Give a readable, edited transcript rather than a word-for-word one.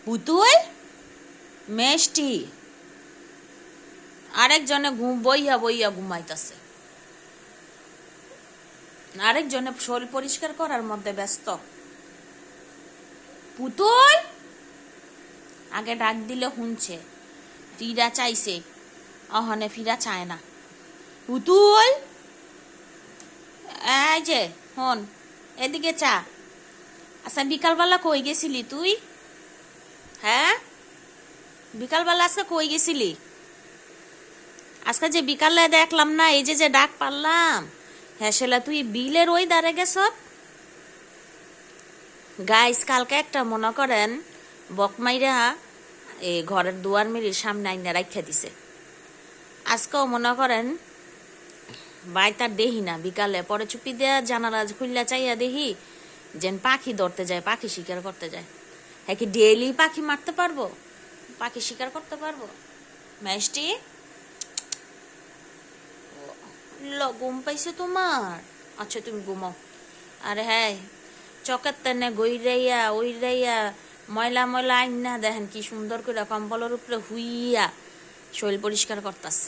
পুতুল মেষ্টি আরেকজনে বইয়া বইয়া ঘুমাইতেছে, আরেকজনে শরীর পরিষ্কার করার মধ্যে ব্যস্ত। পুতুল আগে ডাক দিলে শুনছে, ফিরা চাইছে, অহনে ফিরা চায় না। পুতুল এই যে হন, এদিকে চা। আচ্ছা বিকালবেলা কই গেছিলি তুই? হ্যাঁ বিকালবেলা আজকে কই গেছিলি? আজকে যে বিকালে দেখলাম না, এই যে ডাক পারলাম, হ্যাঁ সেলা তুই বিলের ওই দাঁড়ে গেছ। গাইস কালকে একটা মনে করেন বকমাইরা এই ঘরের দুয়ার মিলির সামনে আইনা রাখা দিছে। আজকেও মনে করেন বাই তার দেহি না, বিকালে পরে চুপি দেয়া জানালা খুললা চাইয়া দেখি যেন পাখি ধরতে যায়, পাখি শিকার করতে যায়। হ্যাঁ কি ডেইলি পাখি মারতে পারবো, পাখি শিকার করতে পারবো? মেষ্টি ঘুম পাইছে তোমার? আচ্ছা তুমি ঘুমাও। আরে হ্যাঁ চকের তেনে গইরাইয়া ওইরাইয়া ময়লা ময়লা আইন না দেখেন কি সুন্দর করে কম্বলের উপরে হুইয়া শরীর পরিষ্কার করতাছে।